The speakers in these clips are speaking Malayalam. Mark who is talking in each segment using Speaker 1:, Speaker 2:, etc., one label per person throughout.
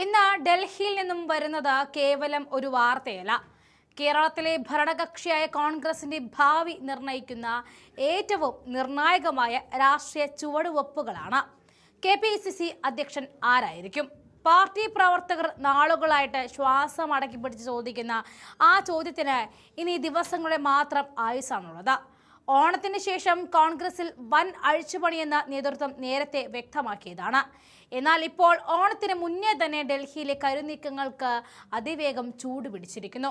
Speaker 1: ഇന്ന് ഡൽഹിയിൽ നിന്നും വരുന്നത് കേവലം ഒരു വാർത്തയല്ല. കേരളത്തിലെ ഭരണകക്ഷിയായ കോൺഗ്രസിന്റെ ഭാവി നിർണ്ണയിക്കുന്ന ഏറ്റവും നിർണായകമായ രാഷ്ട്രീയ ചുവടുവെപ്പുകളാണ്. KPCC അധ്യക്ഷൻ ആരായിരിക്കും? പാർട്ടി പ്രവർത്തകർ നാളുകളായിട്ട് ശ്വാസം അടക്കി പിടിച്ച് ചോദിക്കുന്ന ആ ചോദ്യത്തിന് ഇനി ദിവസങ്ങളെ മാത്രം ആയുസാണുള്ളത്. ഓണത്തിന് ശേഷം കോൺഗ്രസിൽ വൻ അഴിച്ചുപണിയെന്ന നേതൃത്വം നേരത്തെ വ്യക്തമാക്കിയതാണ്. എന്നാൽ ഇപ്പോൾ ഓണത്തിന് മുന്നേ തന്നെ ഡൽഹിയിലെ കരുനീക്കങ്ങൾക്ക് അതിവേഗം ചൂടുപിടിച്ചിരിക്കുന്നു.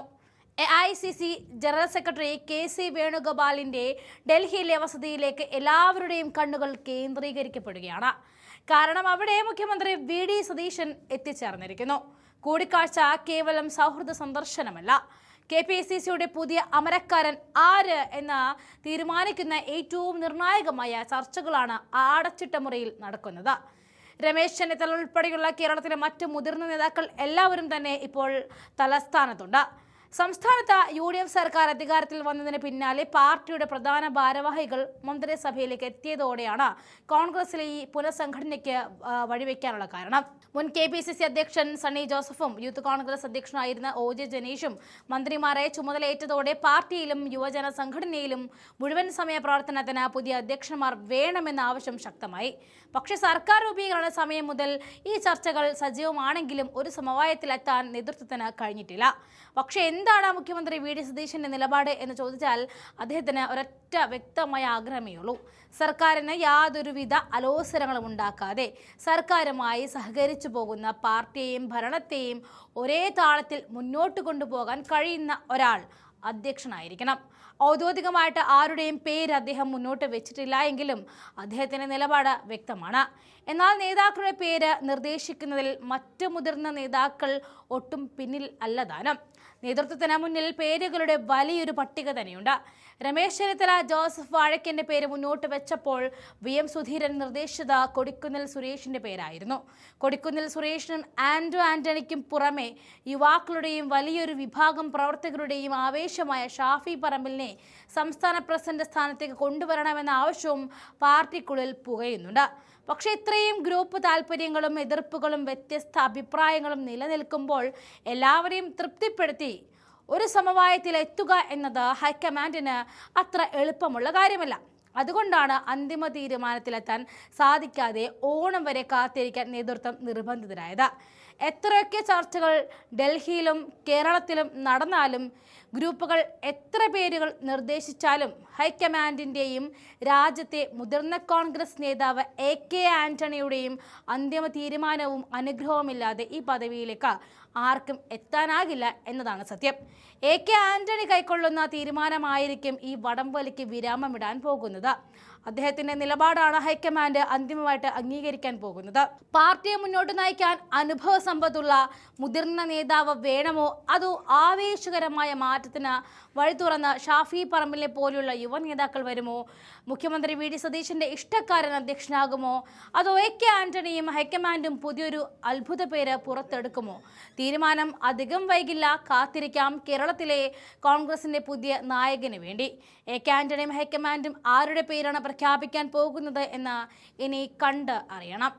Speaker 1: AICC ജനറൽ സെക്രട്ടറി KC വേണുഗോപാലിന്റെ ഡൽഹിയിലെ വസതിയിലേക്ക് എല്ലാവരുടെയും കണ്ണുകൾ കേന്ദ്രീകരിക്കപ്പെടുകയാണ്. കാരണം അവിടെ മുഖ്യമന്ത്രി VD സതീശൻ എത്തിച്ചേർന്നിരിക്കുന്നു. കൂടിക്കാഴ്ച കേവലം സൗഹൃദ സന്ദർശനമല്ല, KPCCയുടെ പുതിയ അമരക്കാരൻ ആര് എന്ന് തീരുമാനിക്കുന്ന ഏറ്റവും നിർണായകമായ ചർച്ചകളാണ് അടച്ചിട്ട മുറിയിൽ നടക്കുന്നത്. രമേശ് ചെന്നിത്തല ഉൾപ്പെടെയുള്ള കേരളത്തിലെ മറ്റു മുതിർന്ന നേതാക്കൾ എല്ലാവരും തന്നെ ഇപ്പോൾ തലസ്ഥാനത്തുണ്ട്. സംസ്ഥാനത്ത് UDF സർക്കാർ അധികാരത്തിൽ വന്നതിന് പിന്നാലെ പാർട്ടിയുടെ പ്രധാന ഭാരവാഹികൾ മന്ത്രിസഭയിലേക്ക് എത്തിയതോടെയാണ് കോൺഗ്രസിലെ ഈ പുനഃസംഘടനയ്ക്ക് വഴിവെക്കാനുള്ള കാരണം. മുൻ KPCC അധ്യക്ഷൻ സണ്ണി ജോസഫും യൂത്ത് കോൺഗ്രസ് അധ്യക്ഷനായിരുന്ന OJ ജനീഷും മന്ത്രിമാരെ ചുമതലയേറ്റതോടെ പാർട്ടിയിലും യുവജന സംഘടനയിലും മുഴുവൻ സമയ പ്രവർത്തനത്തിന് പുതിയ അധ്യക്ഷന്മാർ വേണമെന്ന ആവശ്യം ശക്തമായി. പക്ഷേ സർക്കാർ രൂപീകരണ സമയം മുതൽ ഈ ചർച്ചകൾ സജീവമാണെങ്കിലും ഒരു സമവായത്തിലെത്താൻ നേതൃത്വത്തിന് കഴിഞ്ഞിട്ടില്ല. പക്ഷേ എന്താണ് മുഖ്യമന്ത്രി VD സതീശന്റെ നിലപാട് എന്ന് ചോദിച്ചാൽ അദ്ദേഹത്തിന് ഒരൊറ്റ വ്യക്തമായ ആഗ്രഹമേ ഉള്ളൂ. സർക്കാരിന് യാതൊരുവിധ അലോസരങ്ങളും ഉണ്ടാക്കാതെ സർക്കാരുമായി സഹകരിച്ചു പോകുന്ന പാർട്ടിയെയും ഭരണത്തെയും ഒരേ താളത്തിൽ മുന്നോട്ട് കൊണ്ടുപോകാൻ കഴിയുന്ന ഒരാൾ അധ്യക്ഷനായിരിക്കണം. ഔദ്യോഗികമായിട്ട് ആരുടെയും പേര് അദ്ദേഹം മുന്നോട്ട് വെച്ചിട്ടില്ല എങ്കിലും അദ്ദേഹത്തിന്റെ നിലപാട് വ്യക്തമാണ്. എന്നാൽ നേതാക്കളുടെ പേര് നിർദ്ദേശിക്കുന്നതിൽ മറ്റു മുതിർന്ന നേതാക്കൾ ഒട്ടും പിന്നിൽ അല്ലതാനും. നേതൃത്വത്തിന് മുന്നിൽ പേരുകളുടെ വലിയൊരു പട്ടിക തന്നെയുണ്ട്. രമേശ് ചെന്നിത്തല ജോസഫ് വാഴക്കന്റെ പേര് മുന്നോട്ട് വെച്ചപ്പോൾ VM സുധീരൻ നിർദ്ദേശിച്ചത് കൊടിക്കുന്നിൽ സുരേഷിന്റെ പേരായിരുന്നു. കൊടിക്കുന്നിൽ സുരേഷിനും ആന്റണിക്കും പുറമെ യുവാക്കളുടെയും വലിയൊരു വിഭാഗം പ്രവർത്തകരുടെയും ആവേശമായ ഷാഫി പറമ്പിലിനെ സംസ്ഥാന പ്രസിഡന്റ് സ്ഥാനത്തേക്ക് കൊണ്ടുവരണമെന്ന ആവശ്യവും പാർട്ടിക്കുള്ളിൽ പുകയുന്നുണ്ട്. പക്ഷേ ഇത്രയും ഗ്രൂപ്പ് താല്പര്യങ്ങളും എതിർപ്പുകളും വ്യത്യസ്ത അഭിപ്രായങ്ങളും നിലനിൽക്കുമ്പോൾ എല്ലാവരെയും തൃപ്തിപ്പെടുത്തി ഒരു സമവായത്തിൽ എത്തുക എന്നത് ഹൈക്കമാൻഡിന് അത്ര എളുപ്പമുള്ള കാര്യമല്ല. അതുകൊണ്ടാണ് അന്തിമ തീരുമാനത്തിലെത്താൻ സാധിക്കാതെ ഓണം വരെ കാത്തിരിക്കാൻ നേതൃത്വം നിർബന്ധിതരായത്. എത്രയൊക്കെ ചർച്ചകൾ ഡൽഹിയിലും കേരളത്തിലും നടന്നാലും ഗ്രൂപ്പുകൾ എത്ര പേരുകൾ നിർദ്ദേശിച്ചാലും ഹൈക്കമാൻഡിൻ്റെയും രാജ്യത്തെ മുതിർന്ന കോൺഗ്രസ് നേതാവ് AK ആന്റണിയുടെയും അന്തിമ തീരുമാനവും അനുഗ്രഹവുമില്ലാതെ ഈ പദവിയിലേക്ക് ആർക്കും എത്താനാകില്ല എന്നതാണ് സത്യം. AK ആന്റണി കൈക്കൊള്ളുന്ന തീരുമാനമായിരിക്കും ഈ വടംവലിക്ക് വിരാമമിടാൻ പോകുന്നത്. അദ്ദേഹത്തിന്റെ നിലപാടാണ് ഹൈക്കമാൻഡ് അന്തിമമായിട്ട് അംഗീകരിക്കാൻ പോകുന്നത്. പാർട്ടിയെ മുന്നോട്ട് നയിക്കാൻ അനുഭവ സമ്പത്തുള്ള മുതിർന്ന നേതാവ് വേണമോ അതോ ആവേശകരമായ മാറ്റത്തിന് വഴി തുറന്ന് ഷാഫി പറമ്പിലിനെ പോലെയുള്ള യുവ നേതാക്കൾ വരുമോ? മുഖ്യമന്ത്രി VD സതീശന്റെ ഇഷ്ടക്കാരൻ അധ്യക്ഷനാകുമോ? അതോ AK ആന്റണിയും ഹൈക്കമാൻഡും പുതിയൊരു അത്ഭുത പേര് പുറത്തെടുക്കുമോ? തീരുമാനം അധികം വൈകില്ല, കാത്തിരിക്കാം കേരളത്തിലെ കോൺഗ്രസിന്റെ പുതിയ നായകന് വേണ്ടി. AK ആന്റണിയും ഹൈക്കമാൻഡും ആരുടെ പേരാണ് പ്രഖ്യാപിക്കാൻ പോകുന്നത് എന്ന് ഇനി കണ്ട് അറിയണം.